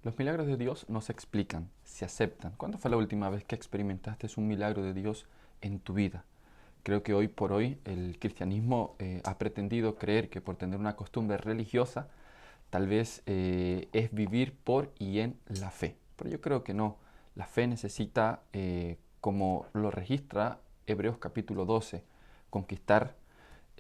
Los milagros de Dios no se explican, se aceptan. ¿Cuándo fue la última vez que experimentaste un milagro de Dios en tu vida? Creo que hoy por hoy el cristianismo ha pretendido creer que por tener una costumbre religiosa, tal vez es vivir por y en la fe. Pero yo creo que no. La fe necesita, como lo registra Hebreos capítulo 12, conquistar,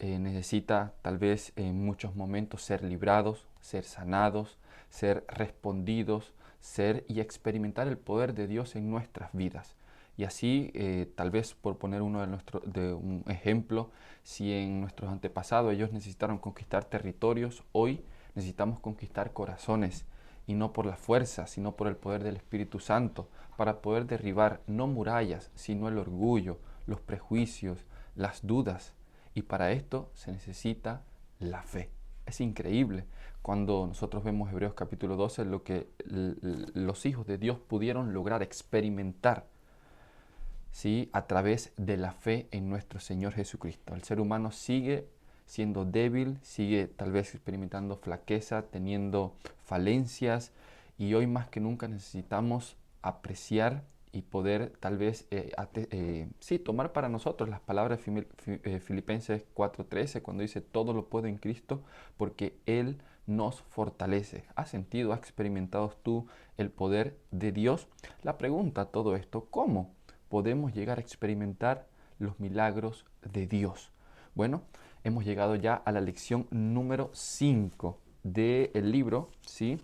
necesita tal vez en muchos momentos ser librados, ser sanados, ser respondidos, ser y experimentar el poder de Dios en nuestras vidas. Y así, tal vez por poner de un ejemplo, si en nuestros antepasados ellos necesitaron conquistar territorios, hoy necesitamos conquistar corazones, y no por la fuerza, sino por el poder del Espíritu Santo, para poder derribar no murallas, sino el orgullo, los prejuicios, las dudas. Y para esto se necesita la fe. Es increíble cuando nosotros vemos Hebreos capítulo 12 lo que los hijos de Dios pudieron lograr experimentar, ¿sí?, a través de la fe en nuestro Señor Jesucristo. El ser humano sigue siendo débil, sigue tal vez experimentando flaqueza, teniendo falencias, y hoy más que nunca necesitamos apreciar y poder tal vez sí, tomar para nosotros las palabras de Filipenses 4:13, cuando dice todo lo puedo en Cristo porque Él nos fortalece. ¿Has sentido, has experimentado tú el poder de Dios? La pregunta a todo esto: ¿cómo podemos llegar a experimentar los milagros de Dios? Bueno, hemos llegado ya a la lección número 5 del libro, ¿sí?,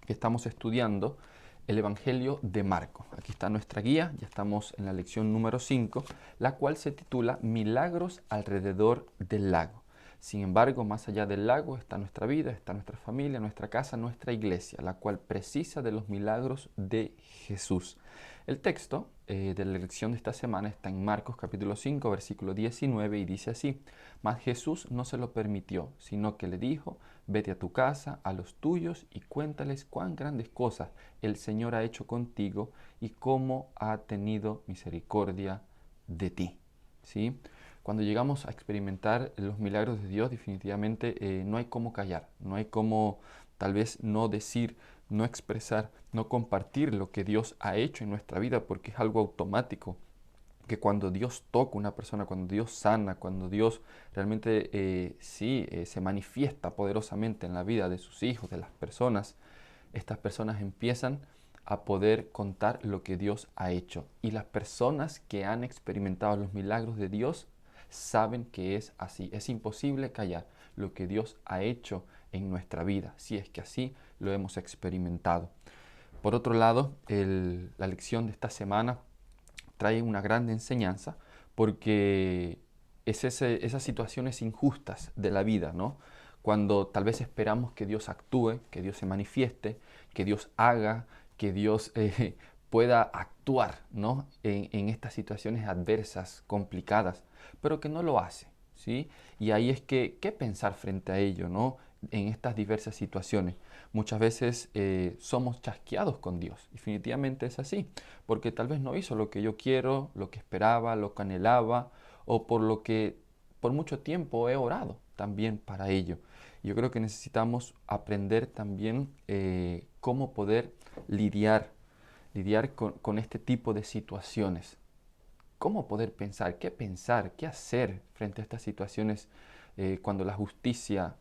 que estamos estudiando, el Evangelio de Marcos. Aquí está nuestra guía, ya estamos en la lección número 5, la cual se titula Milagros alrededor del lago. Sin embargo, más allá del lago está nuestra vida, está nuestra familia, nuestra casa, nuestra iglesia, la cual precisa de los milagros de Jesús. El texto de la lección de esta semana está en Marcos capítulo 5, versículo 19, y dice así: Mas Jesús no se lo permitió, sino que le dijo: Vete a tu casa, a los tuyos, y cuéntales cuán grandes cosas el Señor ha hecho contigo y cómo ha tenido misericordia de ti. ¿Sí? Cuando llegamos a experimentar los milagros de Dios, definitivamente no hay cómo callar, no hay cómo tal vez no decir, no expresar, no compartir lo que Dios ha hecho en nuestra vida, porque es algo automático. Que cuando Dios toca a una persona, cuando Dios sana, cuando Dios realmente se manifiesta poderosamente en la vida de sus hijos, de las personas, estas personas empiezan a poder contar lo que Dios ha hecho. Y las personas que han experimentado los milagros de Dios saben que es así. Es imposible callar lo que Dios ha hecho en nuestra vida, si es que así lo hemos experimentado. Por otro lado, la lección de esta semana trae una gran enseñanza, porque es esas situaciones injustas de la vida, ¿no? Cuando tal vez esperamos que Dios actúe, que Dios se manifieste, que Dios haga, que Dios pueda actuar, ¿no?, en estas situaciones adversas, complicadas, pero que no lo hace, ¿sí? Y ahí es que, ¿qué pensar frente a ello, ¿no?, en estas diversas situaciones? Muchas veces somos chasqueados con Dios. Definitivamente es así, porque tal vez no hizo lo que yo quiero, lo que esperaba, lo que anhelaba, o por lo que por mucho tiempo he orado también para ello. Yo creo que necesitamos aprender también cómo poder lidiar con este tipo de situaciones. Cómo poder pensar, qué hacer frente a estas situaciones, cuando la justicia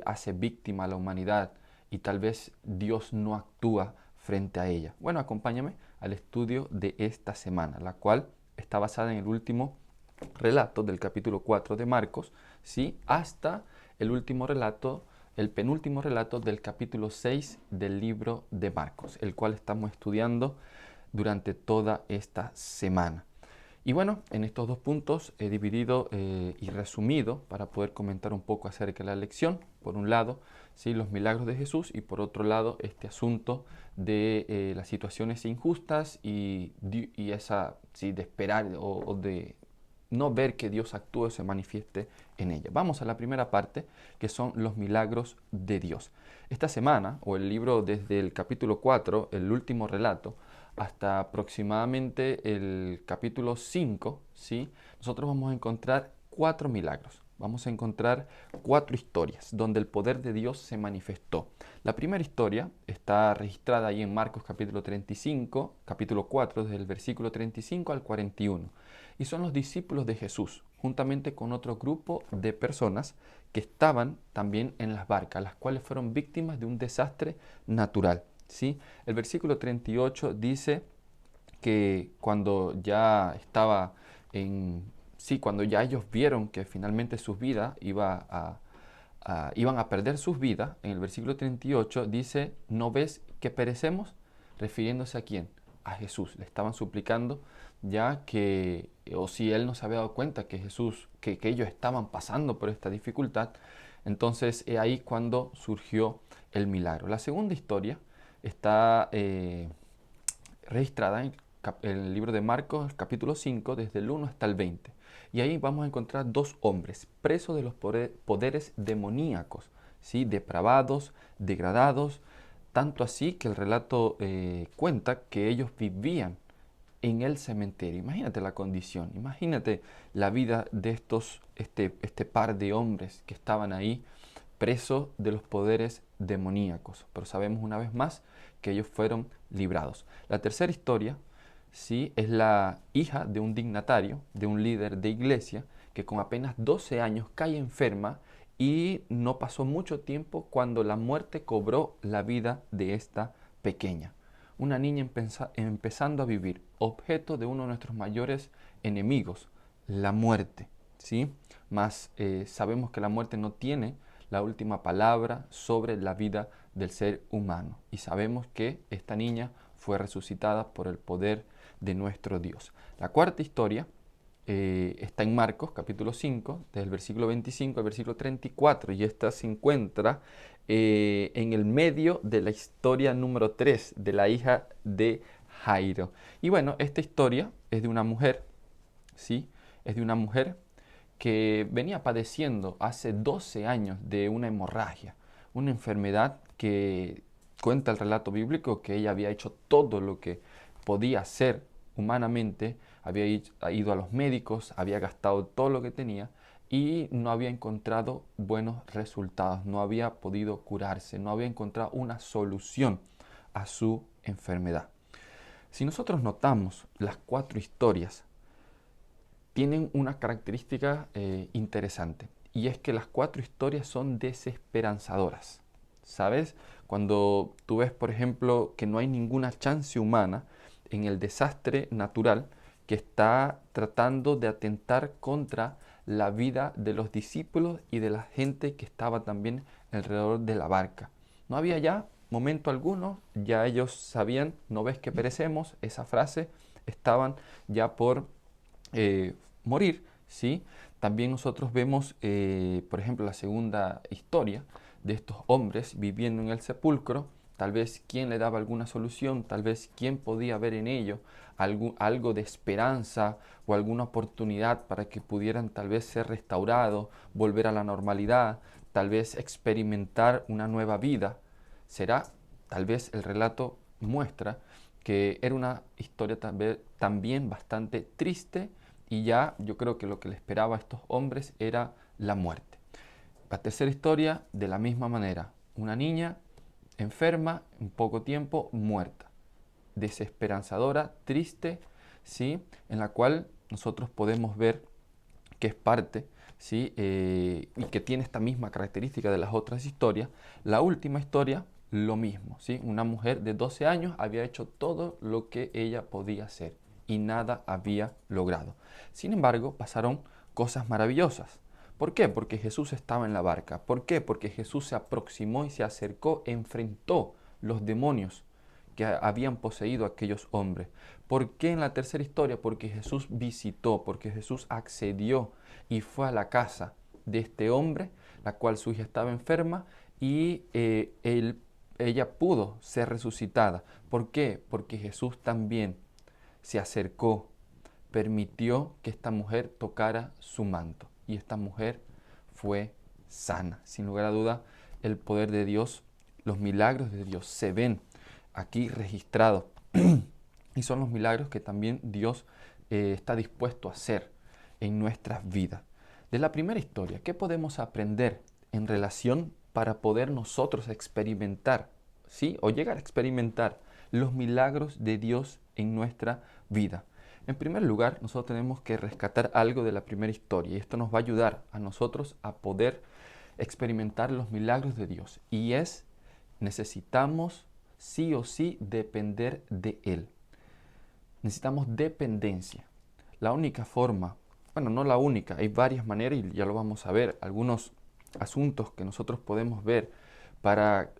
hace víctima a la humanidad y tal vez Dios no actúa frente a ella. Bueno, acompáñame al estudio de esta semana, la cual está basada en el último relato del capítulo 4 de Marcos, ¿sí?, hasta el último relato, el penúltimo relato del capítulo 6 del libro de Marcos, el cual estamos estudiando durante toda esta semana. Y bueno, en estos dos puntos he dividido y resumido para poder comentar un poco acerca de la lección. Por un lado, ¿sí?, los milagros de Jesús, y por otro lado, este asunto de las situaciones injustas y esa, ¿sí?, de esperar o de no ver que Dios actúe o se manifieste en ella. Vamos a la primera parte, que son los milagros de Dios. Esta semana, o el libro desde el capítulo 4, el último relato, hasta aproximadamente el capítulo 5, ¿sí?, nosotros vamos a encontrar 4 milagros. vamos a encontrar 4 historias donde el poder de Dios se manifestó. La primera historia está registrada ahí en Marcos capítulo 35, capítulo 4, desde el versículo 35 al 41. Y son los discípulos de Jesús, juntamente con otro grupo de personas que estaban también en las barcas, las cuales fueron víctimas de un desastre natural, ¿sí? El versículo 38 dice que cuando ya estaba en... Sí, cuando ya ellos vieron que finalmente sus vidas iban a perder sus vidas, en el versículo 38 dice, ¿no ves que perecemos? Refiriéndose a quién, a Jesús. Le estaban suplicando ya que, o si él no se había dado cuenta que Jesús, que ellos estaban pasando por esta dificultad, entonces es ahí cuando surgió el milagro. La segunda historia está registrada en el libro de Marcos, capítulo 5, desde el 1 hasta el 20. Y ahí vamos a encontrar 2 hombres presos de los poderes demoníacos, ¿sí? Depravados, degradados, tanto así que el relato cuenta que ellos vivían en el cementerio. Imagínate la condición, imagínate la vida de este par de hombres que estaban ahí presos de los poderes demoníacos. Pero sabemos una vez más que ellos fueron librados. La tercera historia, sí, es la hija de un dignatario, de un líder de iglesia, que con apenas 12 años cae enferma y no pasó mucho tiempo cuando la muerte cobró la vida de esta pequeña. Una niña empezando a vivir, objeto de uno de nuestros mayores enemigos, la muerte, ¿sí? Mas sabemos que la muerte no tiene la última palabra sobre la vida del ser humano. Y sabemos que esta niña fue resucitada por el poder de nuestro Dios. La cuarta historia está en Marcos capítulo 5, desde el versículo 25 al versículo 34, y esta se encuentra en el medio de la historia número 3 de la hija de Jairo. Y bueno, esta historia es de una mujer, ¿sí? Es de una mujer que venía padeciendo hace 12 años de una hemorragia, una enfermedad que cuenta el relato bíblico que ella había hecho todo lo que podía hacer humanamente, había ido a los médicos, había gastado todo lo que tenía y no había encontrado buenos resultados, no había podido curarse, no había encontrado una solución a su enfermedad. Si nosotros notamos las 4 historias, tienen una característica interesante, y es que las 4 historias son desesperanzadoras. ¿Sabes? Cuando tú ves, por ejemplo, que no hay ninguna chance humana en el desastre natural que está tratando de atentar contra la vida de los discípulos y de la gente que estaba también alrededor de la barca. No había ya momento alguno, ya ellos sabían, no ves que perecemos, esa frase, estaban ya por eh, morir, ¿sí? También nosotros vemos, por ejemplo, la segunda historia de estos hombres viviendo en el sepulcro, tal vez quién le daba alguna solución, tal vez quién podía ver en ello algo de esperanza o alguna oportunidad para que pudieran tal vez ser restaurados, volver a la normalidad, tal vez experimentar una nueva vida. Será, tal vez el relato muestra que era una historia también bastante triste, y ya yo creo que lo que le esperaba a estos hombres era la muerte. La tercera historia, de la misma manera, una niña enferma, en poco tiempo muerta, desesperanzadora, triste, ¿sí? En la cual nosotros podemos ver que es parte, ¿sí? Y que tiene esta misma característica de las otras historias. La última historia, lo mismo, ¿sí? Una mujer de 12 años había hecho todo lo que ella podía hacer y nada había logrado. Sin embargo, pasaron cosas maravillosas. ¿Por qué? Porque Jesús estaba en la barca. ¿Por qué? Porque Jesús se aproximó y se acercó, enfrentó los demonios que habían poseído a aquellos hombres. ¿Por qué en la tercera historia? Porque Jesús visitó, porque Jesús accedió y fue a la casa de este hombre, la cual su hija estaba enferma, y ella pudo ser resucitada. ¿Por qué? Porque Jesús también se acercó, permitió que esta mujer tocara su manto, y esta mujer fue sana. Sin lugar a duda, el poder de Dios, los milagros de Dios se ven aquí registrados y son los milagros que también Dios está dispuesto a hacer en nuestras vidas. De la primera historia, ¿qué podemos aprender en relación para poder nosotros experimentar, ¿sí? O llegar a experimentar los milagros de Dios en nuestra vida? En primer lugar, nosotros tenemos que rescatar algo de la primera historia y esto nos va a ayudar a nosotros a poder experimentar los milagros de Dios. Y necesitamos sí o sí depender de Él. Necesitamos dependencia. La única forma, bueno, no la única, hay varias maneras y ya lo vamos a ver, algunos asuntos que nosotros podemos ver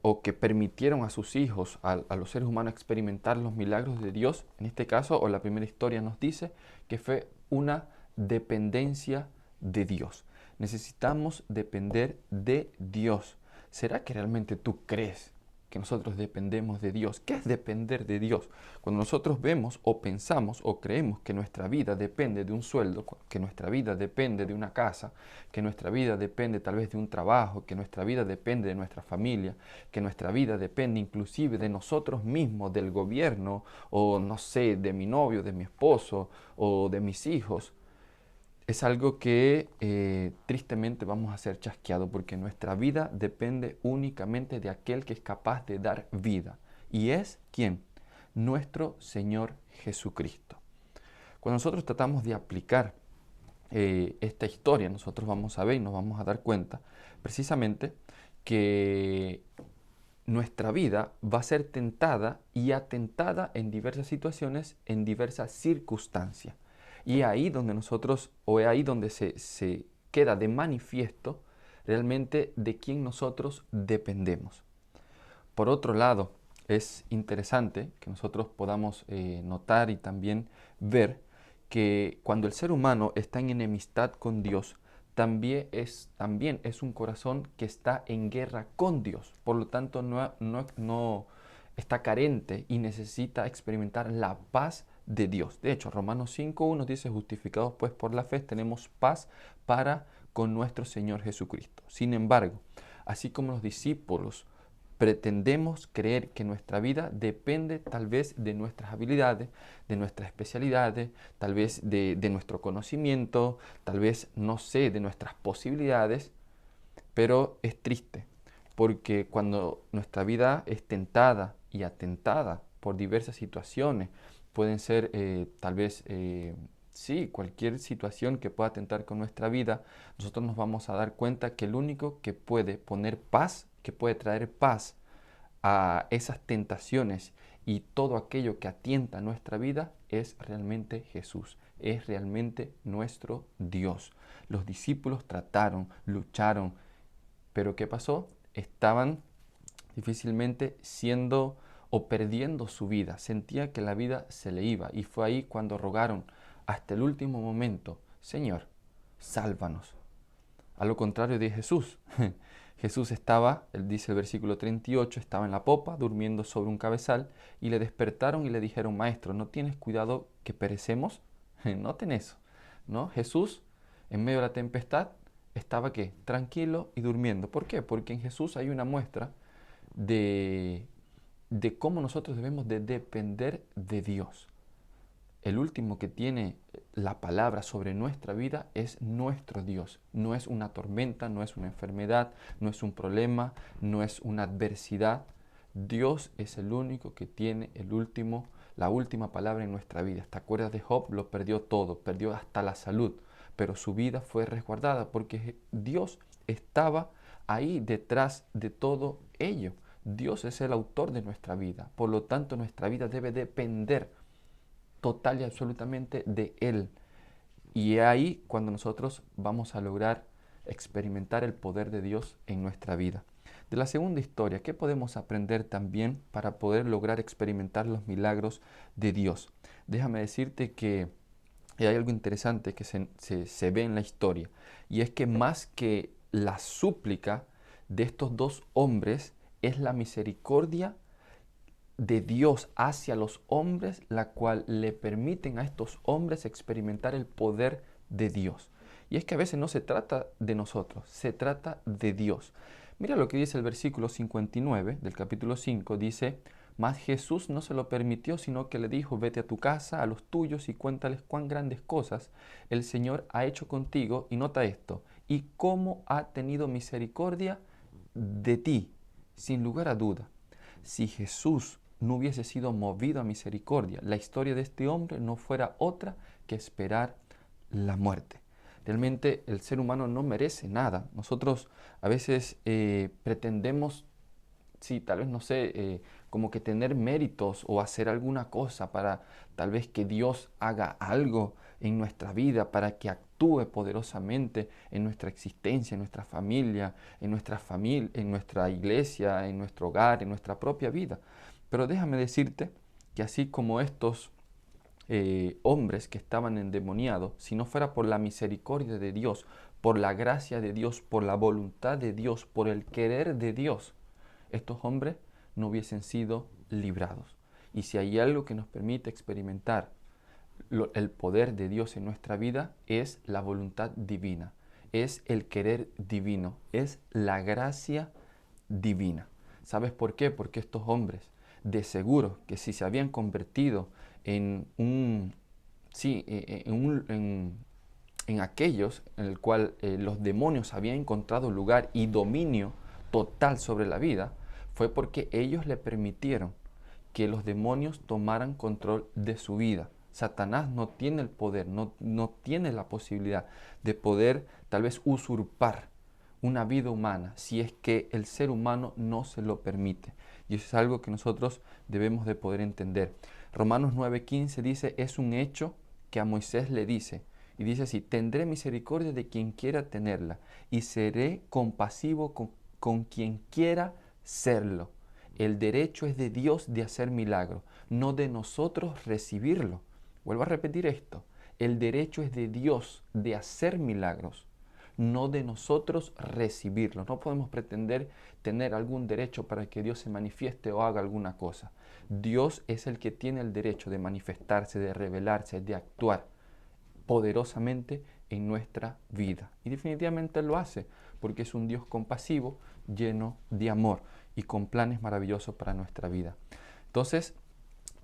o que permitieron a sus hijos, a los seres humanos experimentar los milagros de Dios, en este caso, o la primera historia nos dice que fue una dependencia de Dios. Necesitamos depender de Dios. ¿Será que realmente tú crees que nosotros dependemos de Dios? ¿Qué es depender de Dios? Cuando nosotros vemos o pensamos o creemos que nuestra vida depende de un sueldo, que nuestra vida depende de una casa, que nuestra vida depende tal vez de un trabajo, que nuestra vida depende de nuestra familia, que nuestra vida depende inclusive de nosotros mismos, del gobierno, o no sé, de mi novio, de mi esposo o de mis hijos, es algo que tristemente vamos a ser chasqueados porque nuestra vida depende únicamente de aquel que es capaz de dar vida. ¿Y es quién? Nuestro Señor Jesucristo. Cuando nosotros tratamos de aplicar esta historia, nosotros vamos a ver y nos vamos a dar cuenta precisamente que nuestra vida va a ser tentada y atentada en diversas situaciones, en diversas circunstancias. Y ahí donde nosotros, o es ahí donde se queda de manifiesto realmente de quién nosotros dependemos. Por otro lado, es interesante que nosotros podamos notar y también ver que cuando el ser humano está en enemistad con Dios, también es un corazón que está en guerra con Dios. Por lo tanto, no está carente y necesita experimentar la paz de Dios. De hecho, Romanos 5.1 dice, justificados pues por la fe, tenemos paz para con nuestro Señor Jesucristo. Sin embargo, así como los discípulos pretendemos creer que nuestra vida depende tal vez de nuestras habilidades, de nuestras especialidades, tal vez de nuestro conocimiento, tal vez, no sé, de nuestras posibilidades, pero es triste, porque cuando nuestra vida es tentada y atentada por diversas situaciones, pueden ser tal vez, sí, cualquier situación que pueda atentar con nuestra vida, nosotros nos vamos a dar cuenta que el único que puede poner paz, que puede traer paz a esas tentaciones y todo aquello que atienta a nuestra vida es realmente Jesús, es realmente nuestro Dios. Los discípulos trataron, lucharon, pero ¿qué pasó? Estaban difícilmente siendo o perdiendo su vida. Sentía que la vida se le iba y fue ahí cuando rogaron hasta el último momento, Señor, sálvanos. A lo contrario de Jesús. Jesús estaba, él dice el versículo 38, estaba en la popa durmiendo sobre un cabezal y le despertaron y le dijeron, Maestro, ¿no tienes cuidado que perecemos? Noten eso, ¿no? Jesús, en medio de la tempestad, estaba ¿qué? Tranquilo y durmiendo. ¿Por qué? Porque en Jesús hay una muestra de, de cómo nosotros debemos de depender de Dios. El último que tiene la palabra sobre nuestra vida es nuestro Dios. No es una tormenta, no es una enfermedad, no es un problema, no es una adversidad. Dios es el único que tiene la última palabra en nuestra vida. ¿Te acuerdas de Job? Lo perdió todo, perdió hasta la salud, pero su vida fue resguardada porque Dios estaba ahí detrás de todo ello. Dios es el autor de nuestra vida, por lo tanto nuestra vida debe depender total y absolutamente de Él. Y es ahí cuando nosotros vamos a lograr experimentar el poder de Dios en nuestra vida. De la segunda historia, ¿qué podemos aprender también para poder lograr experimentar los milagros de Dios? Déjame decirte que hay algo interesante que se ve en la historia, y es que más que la súplica de estos dos hombres, es la misericordia de Dios hacia los hombres, la cual le permiten a estos hombres experimentar el poder de Dios. Y es que a veces no se trata de nosotros, se trata de Dios. Mira lo que dice el versículo 59 del capítulo 5, dice, Mas Jesús no se lo permitió, sino que le dijo, vete a tu casa, a los tuyos, y cuéntales cuán grandes cosas el Señor ha hecho contigo, y nota esto, y cómo ha tenido misericordia de ti, sin lugar a duda. Si Jesús no hubiese sido movido a misericordia, la historia de este hombre no fuera otra que esperar la muerte. Realmente el ser humano no merece nada. Nosotros a veces pretendemos, sí, tal vez, no sé, como que tener méritos o hacer alguna cosa para tal vez que Dios haga algo en nuestra vida, para que actúe poderosamente en nuestra existencia, en nuestra familia, en nuestra iglesia, en nuestro hogar, en nuestra propia vida. Pero déjame decirte que así como estos hombres que estaban endemoniados, si no fuera por la misericordia de Dios, por la gracia de Dios, por la voluntad de Dios, por el querer de Dios, estos hombres no hubiesen sido librados. Y si hay algo que nos permite experimentar el poder de Dios en nuestra vida, es la voluntad divina, es el querer divino, es la gracia divina. ¿Sabes por qué? Porque estos hombres, de seguro que si se habían convertido en un, sí, en aquellos en el cual los demonios habían encontrado lugar y dominio total sobre la vida, fue porque ellos le permitieron que los demonios tomaran control de su vida. Satanás no tiene el poder, no tiene la posibilidad de poder tal vez usurpar una vida humana si es que el ser humano no se lo permite. Y eso es algo que nosotros debemos de poder entender. Romanos 9:15 dice, es un hecho que a Moisés le dice, y dice así, tendré misericordia de quien quiera tenerla y seré compasivo con quien quiera serlo. El derecho es de Dios de hacer milagros, no de nosotros recibirlo. Vuelvo a repetir esto. El derecho es de Dios de hacer milagros, no de nosotros recibirlos. No podemos pretender tener algún derecho para que Dios se manifieste o haga alguna cosa. Dios es el que tiene el derecho de manifestarse, de revelarse, de actuar poderosamente en nuestra vida. Y definitivamente lo hace, porque es un Dios compasivo, lleno de amor y con planes maravillosos para nuestra vida. Entonces,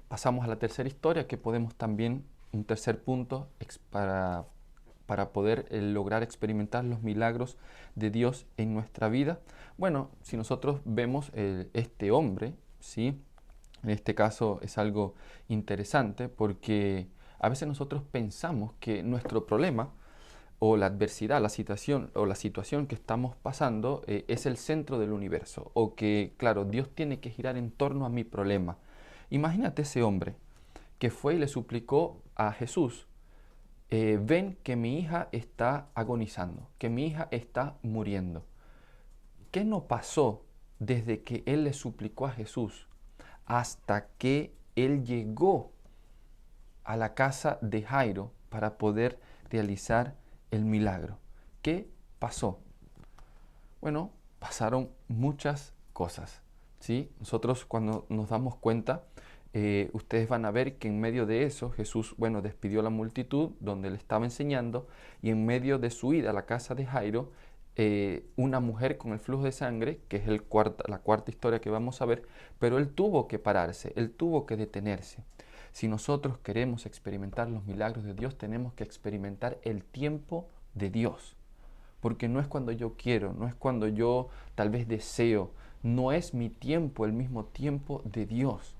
pasamos a la tercera historia, que podemos también, un tercer punto para poder lograr experimentar los milagros de Dios en nuestra vida. Bueno, si nosotros vemos este hombre, ¿sí? En este caso es algo interesante porque a veces nosotros pensamos que nuestro problema o la adversidad, la situación que estamos pasando es el centro del universo, o que, claro, Dios tiene que girar en torno a mi problema. Imagínate ese hombre que fue y le suplicó a Jesús, ven que mi hija está agonizando, que mi hija está muriendo. ¿Qué no pasó desde que él le suplicó a Jesús hasta que él llegó a la casa de Jairo para poder realizar el milagro? ¿Qué pasó? Bueno, pasaron muchas cosas, ¿sí? Nosotros cuando nos damos cuenta, ustedes van a ver que en medio de eso Jesús, bueno, despidió a la multitud donde le estaba enseñando, y en medio de su ida a la casa de Jairo, una mujer con el flujo de sangre, que es la cuarta historia que vamos a ver, pero él tuvo que pararse, él tuvo que detenerse. Si nosotros queremos experimentar los milagros de Dios, tenemos que experimentar el tiempo de Dios. Porque no es cuando yo quiero, no es cuando yo tal vez deseo, no es mi tiempo el mismo tiempo de Dios.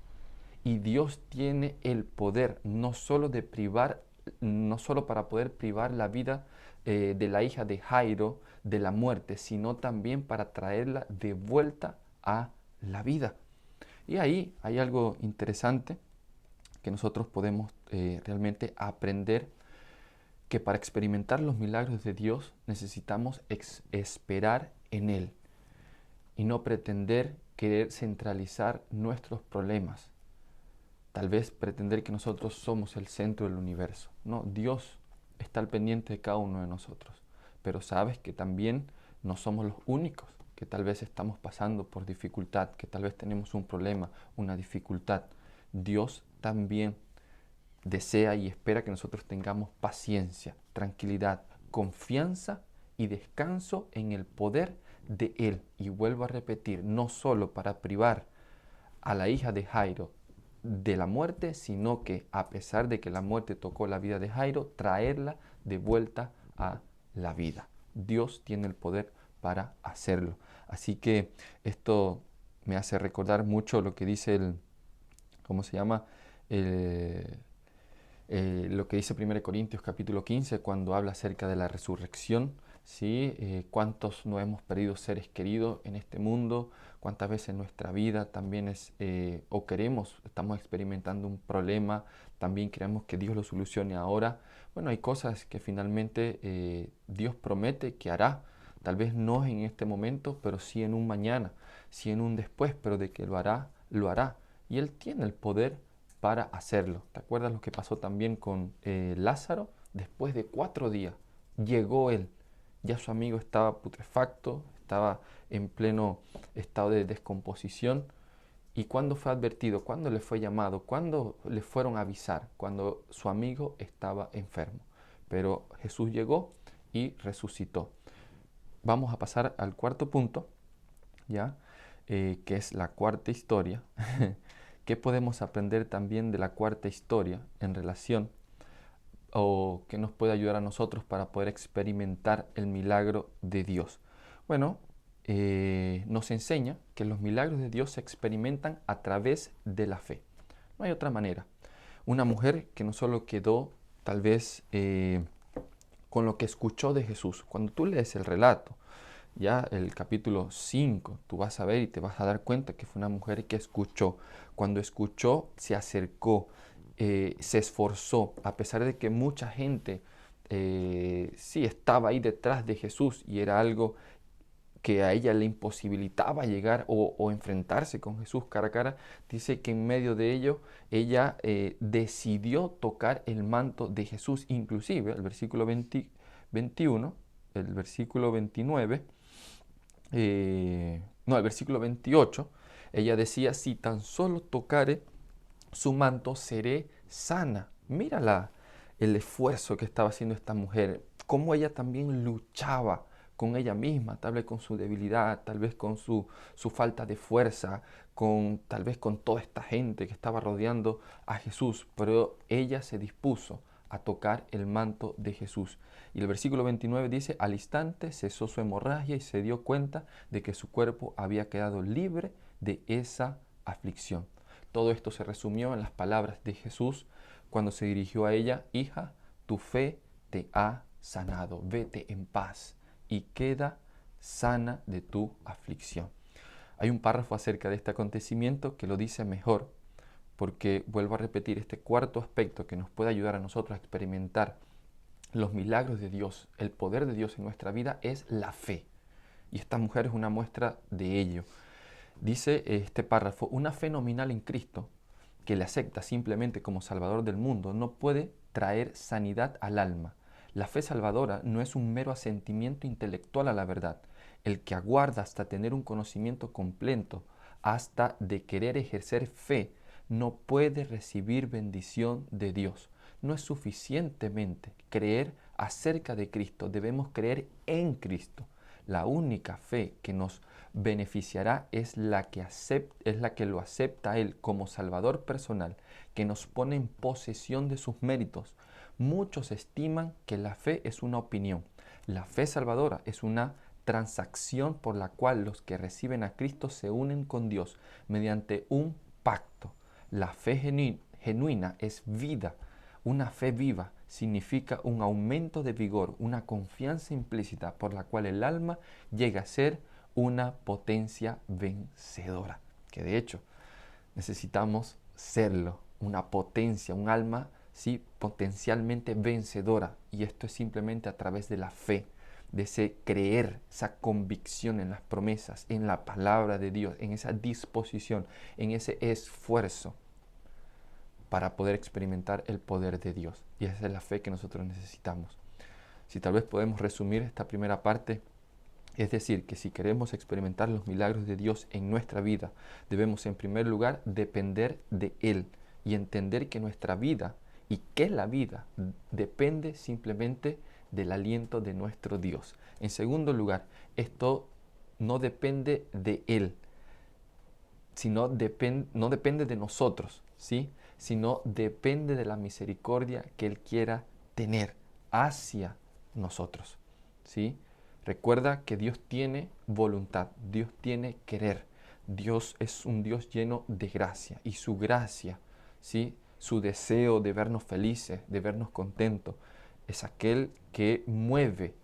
Y Dios tiene el poder no solo de privar, no solo para poder privar la vida de la hija de Jairo de la muerte, sino también para traerla de vuelta a la vida. Y ahí hay algo interesante que nosotros podemos realmente aprender, que para experimentar los milagros de Dios necesitamos esperar en Él y no pretender querer centralizar nuestros problemas. Tal vez pretender que nosotros somos el centro del universo. No, Dios está al pendiente de cada uno de nosotros. Pero sabes que también no somos los únicos que tal vez estamos pasando por dificultad, que tal vez tenemos un problema, una dificultad. Dios también desea y espera que nosotros tengamos paciencia, tranquilidad, confianza y descanso en el poder de Él. Y vuelvo a repetir, no solo para privar a la hija de Jairo de la muerte, sino que a pesar de que la muerte tocó la vida de Jairo, traerla de vuelta a la vida. Dios tiene el poder para hacerlo. Así que esto me hace recordar mucho lo que dice ¿cómo se llama? El, lo que dice 1 Corintios capítulo 15 cuando habla acerca de la resurrección. ¿Sí? ¿Cuántos no hemos perdido seres queridos en este mundo? ¿Cuántas veces en nuestra vida también estamos experimentando un problema, también queremos que Dios lo solucione ahora? Bueno, hay cosas que finalmente Dios promete que hará, tal vez no en este momento, pero sí en un mañana, sí en un después, pero de que lo hará, lo hará. Y Él tiene el poder para hacerlo. ¿Te acuerdas lo que pasó también con Lázaro? Después de 4 días llegó Él. Ya su amigo estaba putrefacto, estaba en pleno estado de descomposición. ¿Y cuándo fue advertido? ¿Cuándo le fue llamado? ¿Cuándo le fueron a avisar? Cuando su amigo estaba enfermo. Pero Jesús llegó y resucitó. Vamos a pasar al cuarto punto, ¿ya? Que es la cuarta historia. ¿Qué podemos aprender también de la cuarta historia en relación o que nos puede ayudar a nosotros para poder experimentar el milagro de Dios? Bueno, nos enseña que los milagros de Dios se experimentan a través de la fe. No hay otra manera. Una mujer que no solo quedó tal vez con lo que escuchó de Jesús. Cuando tú lees el relato, ya el capítulo 5, tú vas a ver y te vas a dar cuenta que fue una mujer que escuchó. Cuando escuchó, se acercó, se esforzó, a pesar de que mucha gente sí estaba ahí detrás de Jesús y era algo que a ella le imposibilitaba llegar o enfrentarse con Jesús cara a cara. Dice que en medio de ello ella decidió tocar el manto de Jesús. Inclusive el versículo 21, el versículo 29, no, el versículo 28, ella decía: si tan solo tocare su manto, seré sana. Mírala, el esfuerzo que estaba haciendo esta mujer, cómo ella también luchaba con ella misma, tal vez con su debilidad, tal vez con su falta de fuerza, tal vez con toda esta gente que estaba rodeando a Jesús, pero ella se dispuso a tocar el manto de Jesús. Y el versículo 29 dice: al instante cesó su hemorragia y se dio cuenta de que su cuerpo había quedado libre de esa aflicción. Todo esto se resumió en las palabras de Jesús cuando se dirigió a ella: hija, tu fe te ha sanado, vete en paz y queda sana de tu aflicción. Hay un párrafo acerca de este acontecimiento que lo dice mejor, porque vuelvo a repetir, este cuarto aspecto que nos puede ayudar a nosotros a experimentar los milagros de Dios, el poder de Dios en nuestra vida, es la fe. Y esta mujer es una muestra de ello. Dice este párrafo: una fe nominal en Cristo, que le acepta simplemente como Salvador del mundo, no puede traer sanidad al alma. La fe salvadora no es un mero asentimiento intelectual a la verdad. El que aguarda hasta tener un conocimiento completo, hasta de querer ejercer fe, no puede recibir bendición de Dios. No es suficientemente creer acerca de Cristo, debemos creer en Cristo. La única fe que nos beneficiará es la que lo acepta a Él como Salvador personal, que nos pone en posesión de sus méritos. Muchos estiman que la fe es una opinión. La fe salvadora es una transacción por la cual los que reciben a Cristo se unen con Dios mediante un pacto. La fe genuina es vida. Una fe viva significa un aumento de vigor, una confianza implícita por la cual el alma llega a ser una potencia vencedora. Que de hecho necesitamos serlo, una potencia, un alma, sí, potencialmente vencedora. Y esto es simplemente a través de la fe, de ese creer, esa convicción en las promesas, en la palabra de Dios, en esa disposición, en ese esfuerzo para poder experimentar el poder de Dios. Y esa es la fe que nosotros necesitamos. Si tal vez podemos resumir esta primera parte, es decir, que si queremos experimentar los milagros de Dios en nuestra vida, debemos en primer lugar depender de Él y entender que nuestra vida y que la vida depende simplemente del aliento de nuestro Dios. En segundo lugar, esto no depende de Él, no depende de nosotros, ¿sí? Sino depende de la misericordia que Él quiera tener hacia nosotros, ¿sí? Recuerda que Dios tiene voluntad, Dios tiene querer, Dios es un Dios lleno de gracia y su gracia, ¿sí? Su deseo de vernos felices, de vernos contentos, es aquel que mueve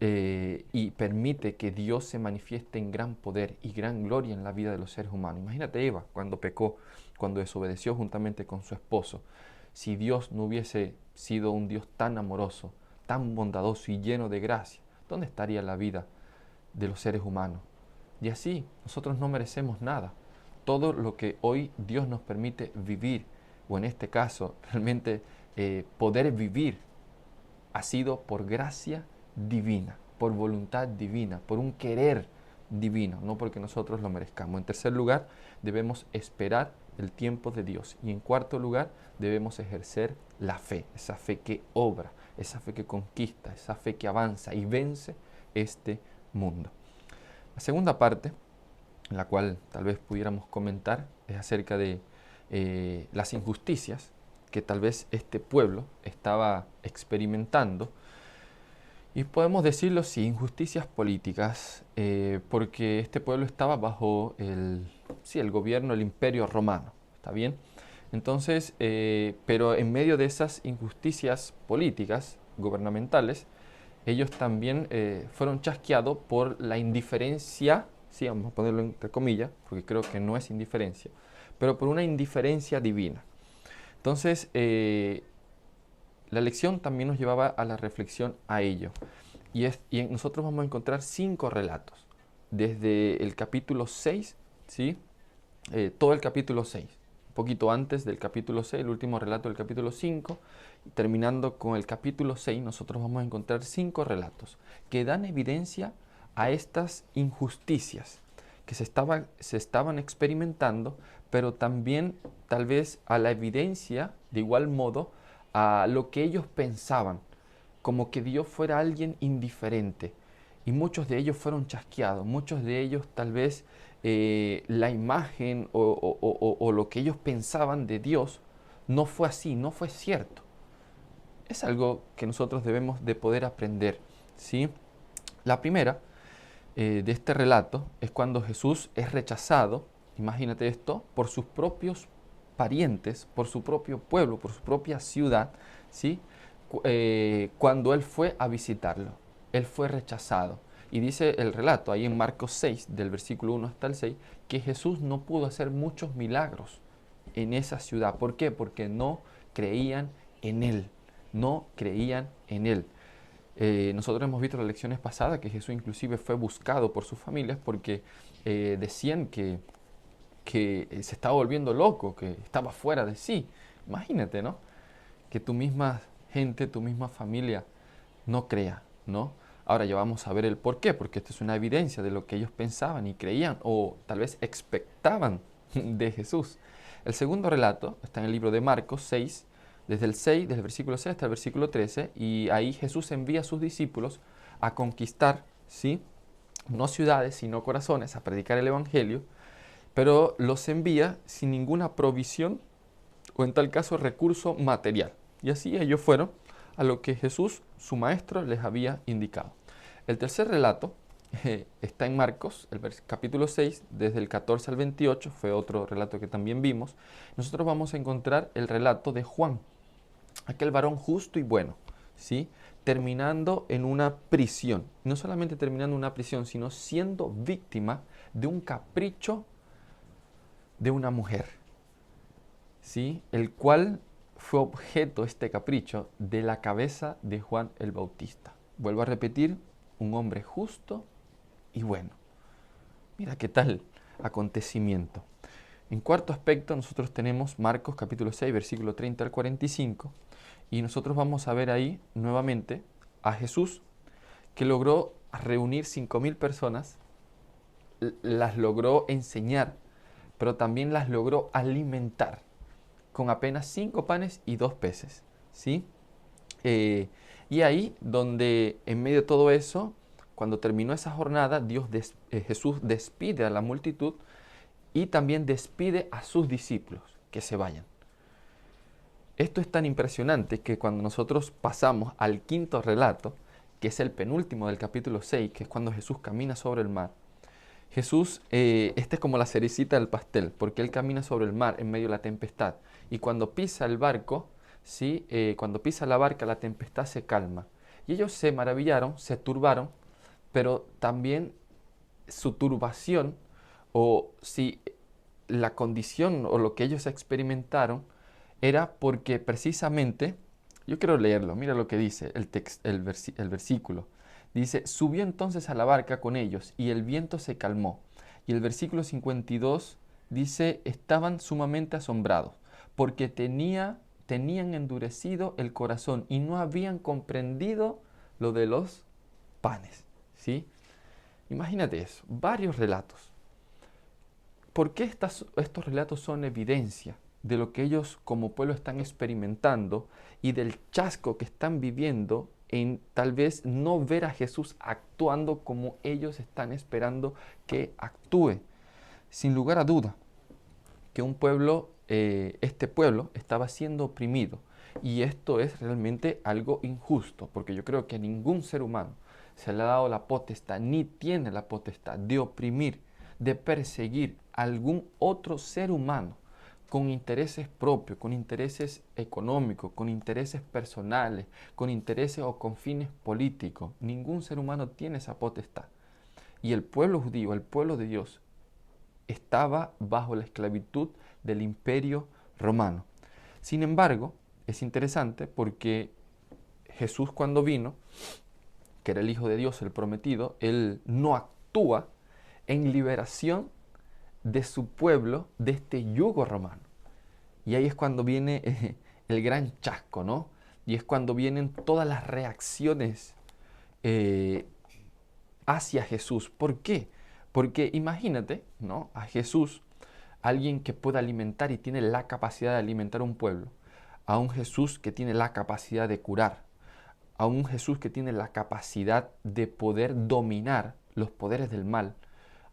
y permite que Dios se manifieste en gran poder y gran gloria en la vida de los seres humanos. Imagínate Eva cuando pecó, cuando desobedeció juntamente con su esposo. Si Dios no hubiese sido un Dios tan amoroso, tan bondadoso y lleno de gracia, ¿dónde estaría la vida de los seres humanos? Y así, nosotros no merecemos nada. Todo lo que hoy Dios nos permite vivir, o en este caso, realmente poder vivir, ha sido por gracia divina, por voluntad divina, por un querer divino, no porque nosotros lo merezcamos. En tercer lugar, debemos esperar el tiempo de Dios. Y en cuarto lugar, debemos ejercer la fe, esa fe que obra, esa fe que conquista, esa fe que avanza y vence este mundo. La segunda parte, en la cual tal vez pudiéramos comentar, es acerca de las injusticias que tal vez este pueblo estaba experimentando. Y podemos decirlo, sí, injusticias políticas, porque este pueblo estaba bajo el gobierno, el imperio romano, ¿está bien? Entonces, pero en medio de esas injusticias políticas, gubernamentales, ellos también fueron chasqueados por la indiferencia, sí, vamos a ponerlo entre comillas, porque creo que no es indiferencia, pero por una indiferencia divina. Entonces, la lección también nos llevaba a la reflexión a ello. Y nosotros vamos a encontrar 5 relatos, desde el capítulo 6, ¿sí? Todo el capítulo 6, un poquito antes del capítulo 6, el último relato del capítulo 5, y terminando con el capítulo 6, nosotros vamos a encontrar 5 relatos que dan evidencia a estas injusticias que se estaban experimentando, pero también tal vez a la evidencia, de igual modo, a lo que ellos pensaban, como que Dios fuera alguien indiferente. Y muchos de ellos fueron chasqueados, muchos de ellos tal vez la imagen o lo que ellos pensaban de Dios no fue así, no fue cierto. Es algo que nosotros debemos de poder aprender, ¿sí? La primera de este relato es cuando Jesús es rechazado, imagínate esto, por sus propios parientes, por su propio pueblo, por su propia ciudad, ¿sí? Cuando Él fue a visitarlo. Él fue rechazado. Y dice el relato ahí en Marcos 6, del versículo 1 hasta el 6, que Jesús no pudo hacer muchos milagros en esa ciudad. ¿Por qué? Porque no creían en Él. No creían en Él. Nosotros hemos visto en las lecciones pasadas que Jesús inclusive fue buscado por sus familias porque decían que se estaba volviendo loco, que estaba fuera de sí. Imagínate, ¿no? Que tu misma gente, tu misma familia no crea, ¿no? Ahora ya vamos a ver el por qué, porque esto es una evidencia de lo que ellos pensaban y creían o tal vez expectaban de Jesús. El segundo relato está en el libro de Marcos 6, desde el versículo 6 hasta el versículo 13, y ahí Jesús envía a sus discípulos a conquistar, ¿sí? No ciudades, sino corazones, a predicar el Evangelio, pero los envía sin ninguna provisión o en tal caso recurso material. Y así ellos fueron a lo que Jesús, su maestro, les había indicado. El tercer relato está en Marcos, el capítulo 6, desde el 14 al 28, fue otro relato que también vimos. Nosotros vamos a encontrar el relato de Juan, aquel varón justo y bueno, ¿sí? Terminando en una prisión. No solamente terminando en una prisión, sino siendo víctima de un capricho de una mujer, ¿sí? El cual fue objeto, este capricho, de la cabeza de Juan el Bautista. Vuelvo a repetir, un hombre justo y bueno. Mira qué tal acontecimiento. En cuarto aspecto, nosotros tenemos Marcos capítulo 6, versículo 30 al 45, y nosotros vamos a ver ahí nuevamente a Jesús, que logró reunir 5.000 personas, las logró enseñar, pero también las logró alimentar con apenas 5 panes y 2 peces, ¿sí? Y ahí donde en medio de todo eso, cuando terminó esa jornada, Jesús despide a la multitud y también despide a sus discípulos que se vayan. Esto es tan impresionante que cuando nosotros pasamos al quinto relato, que es el penúltimo del capítulo 6, que es cuando Jesús camina sobre el mar, Jesús, esta es como la cerecita del pastel, porque Él camina sobre el mar en medio de la tempestad. Y cuando pisa el barco, ¿sí? Cuando pisa la barca, la tempestad se calma. Y ellos se maravillaron, se turbaron, pero también su turbación, o si la condición o lo que ellos experimentaron, era porque precisamente, yo quiero leerlo, mira lo que dice el versículo. Dice, subió entonces a la barca con ellos y el viento se calmó. Y el versículo 52 dice, estaban sumamente asombrados porque tenían endurecido el corazón y no habían comprendido lo de los panes. ¿Sí? Imagínate eso, varios relatos. ¿Por qué estos relatos son evidencia de lo que ellos como pueblo están experimentando y del chasco que están viviendo en tal vez no ver a Jesús actuando como ellos están esperando que actúe? Sin lugar a duda, que un pueblo, este pueblo estaba siendo oprimido y esto es realmente algo injusto, porque yo creo que a ningún ser humano se le ha dado la potestad, ni tiene la potestad de oprimir, de perseguir a algún otro ser humano con intereses propios, con intereses económicos, con intereses personales, con intereses o con fines políticos. Ningún ser humano tiene esa potestad. Y el pueblo judío, el pueblo de Dios, estaba bajo la esclavitud del imperio romano. Sin embargo, es interesante porque Jesús cuando vino, que era el Hijo de Dios, el prometido, Él no actúa en liberación de su pueblo de este yugo romano. Y ahí es cuando viene el gran chasco, ¿no? Y es cuando vienen todas las reacciones hacia Jesús. ¿Por qué? Porque imagínate, ¿no? A Jesús, alguien que pueda alimentar y tiene la capacidad de alimentar un pueblo, a un Jesús que tiene la capacidad de curar, a un Jesús que tiene la capacidad de poder dominar los poderes del mal,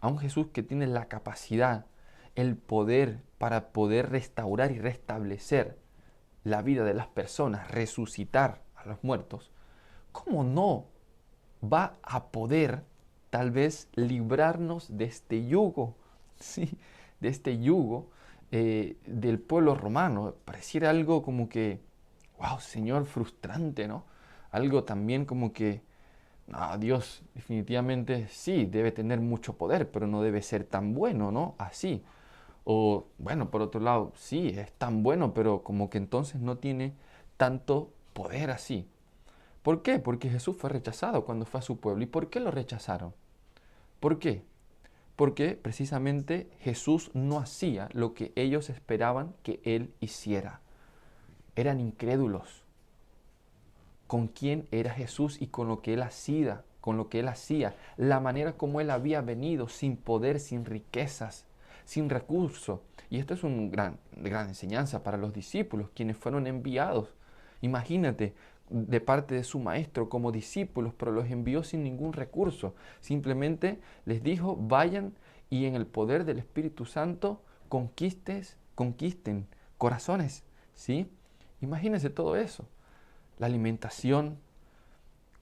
a un Jesús que tiene la capacidad, el poder para poder restaurar y restablecer la vida de las personas, resucitar a los muertos. ¿Cómo no va a poder tal vez librarnos de este yugo, ¿sí? De este yugo del pueblo romano? Pareciera algo como que, wow, Señor, frustrante, ¿no? Algo también como que, no, Dios definitivamente sí, debe tener mucho poder, pero no debe ser tan bueno, ¿no? Así. O, bueno, por otro lado, sí, es tan bueno, pero como que entonces no tiene tanto poder así. ¿Por qué? Porque Jesús fue rechazado cuando fue a su pueblo. ¿Y por qué lo rechazaron? ¿Por qué? Porque precisamente Jesús no hacía lo que ellos esperaban que Él hiciera. Eran incrédulos. ¿Con quién era Jesús y con lo que Él hacía? Con lo que Él hacía, la manera como Él había venido, sin poder, sin riquezas, sin recursos. Y esto es una gran enseñanza para los discípulos, quienes fueron enviados. Imagínate, de parte de su maestro como discípulos, pero los envió sin ningún recurso. Simplemente les dijo, vayan y en el poder del Espíritu Santo conquisten corazones, ¿sí? Imagínense todo eso. La alimentación,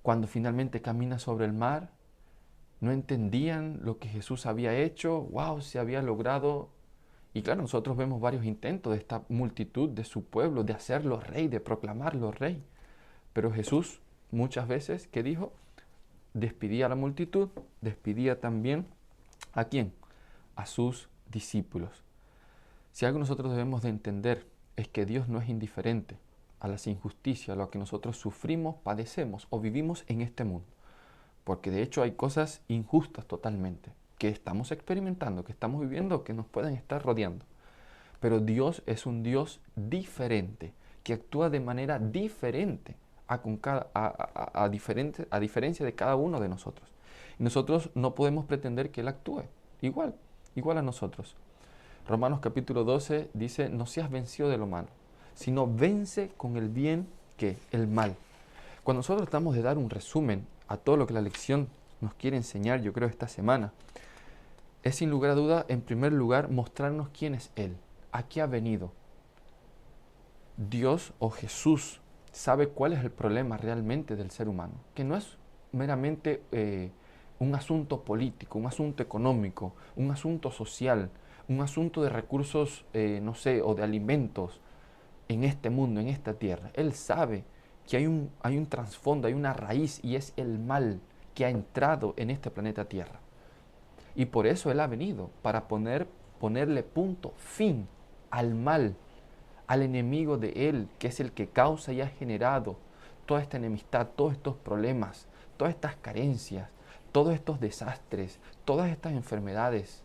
cuando finalmente camina sobre el mar, no entendían lo que Jesús había hecho. ¡Wow! Se había logrado. Y claro, nosotros vemos varios intentos de esta multitud, de su pueblo, de hacerlo rey, de proclamarlo rey. Pero Jesús muchas veces, ¿qué dijo? Despedía a la multitud, despedía también ¿a quién? A sus discípulos. Si algo nosotros debemos de entender es que Dios no es indiferente a las injusticias, a lo que nosotros sufrimos, padecemos o vivimos en este mundo. Porque de hecho hay cosas injustas totalmente, que estamos experimentando, que estamos viviendo, que nos pueden estar rodeando. Pero Dios es un Dios diferente, que actúa de manera diferente a diferencia de cada uno de nosotros. Y nosotros no podemos pretender que Él actúe igual a nosotros. Romanos capítulo 12 dice, no seas vencido de lo malo, sino vence con el bien que el mal. Cuando nosotros tratamos de dar un resumen a todo lo que la lección nos quiere enseñar, yo creo, esta semana, es sin lugar a duda, en primer lugar, mostrarnos quién es Él, a qué ha venido. Dios o Jesús sabe cuál es el problema realmente del ser humano, que no es meramente un asunto político, un asunto económico, un asunto social, un asunto de recursos, no sé, o de alimentos en este mundo, en esta tierra. Él sabe que hay un trasfondo, hay una raíz y es el mal que ha entrado en este planeta Tierra. Y por eso Él ha venido, para ponerle punto, fin al mal, al enemigo de Él, que es el que causa y ha generado toda esta enemistad, todos estos problemas, todas estas carencias, todos estos desastres, todas estas enfermedades.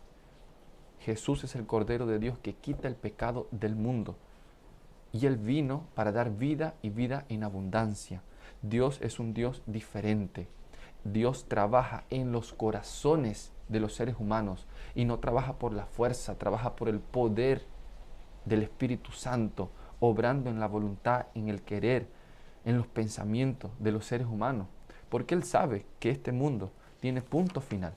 Jesús es el Cordero de Dios que quita el pecado del mundo. Y Él vino para dar vida y vida en abundancia. Dios es un Dios diferente. Dios trabaja en los corazones de los seres humanos y no trabaja por la fuerza, trabaja por el poder del Espíritu Santo, obrando en la voluntad, en el querer, en los pensamientos de los seres humanos. Porque Él sabe que este mundo tiene punto final.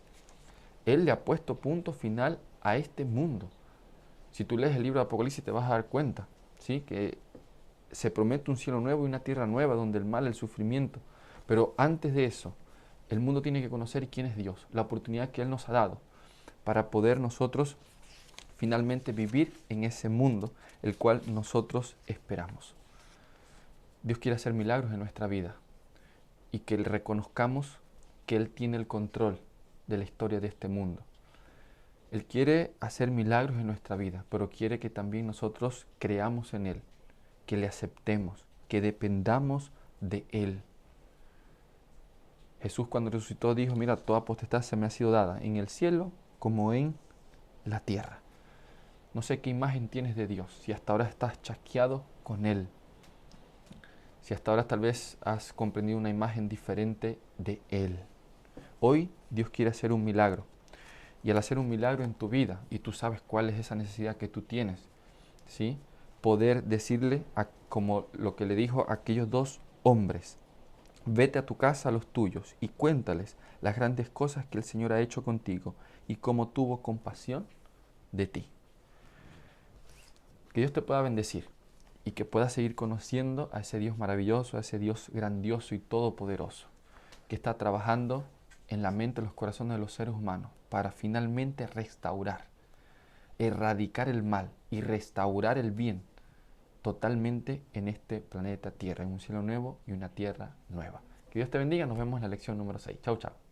Él le ha puesto punto final a este mundo. Si tú lees el libro de Apocalipsis te vas a dar cuenta, ¿sí?, que se promete un cielo nuevo y una tierra nueva donde el mal, el sufrimiento. Pero antes de eso, el mundo tiene que conocer quién es Dios, la oportunidad que Él nos ha dado para poder nosotros finalmente vivir en ese mundo el cual nosotros esperamos. Dios quiere hacer milagros en nuestra vida y que reconozcamos que Él tiene el control de la historia de este mundo. Él quiere hacer milagros en nuestra vida, pero quiere que también nosotros creamos en Él, que le aceptemos, que dependamos de Él. Jesús cuando resucitó dijo, mira, toda potestad se me ha sido dada en el cielo como en la tierra. No sé qué imagen tienes de Dios, si hasta ahora estás chasqueado con Él, si hasta ahora tal vez has comprendido una imagen diferente de Él. Hoy Dios quiere hacer un milagro. Y al hacer un milagro en tu vida, y tú sabes cuál es esa necesidad que tú tienes, ¿sí?, poder decirle, como lo que le dijo a aquellos dos hombres, vete a tu casa a los tuyos y cuéntales las grandes cosas que el Señor ha hecho contigo y cómo tuvo compasión de ti. Que Dios te pueda bendecir y que puedas seguir conociendo a ese Dios maravilloso, a ese Dios grandioso y todopoderoso, que está trabajando en la mente y los corazones de los seres humanos para finalmente restaurar, erradicar el mal y restaurar el bien totalmente en este planeta Tierra, en un cielo nuevo y una tierra nueva. Que Dios te bendiga, nos vemos en la lección número 6. Chau, chau.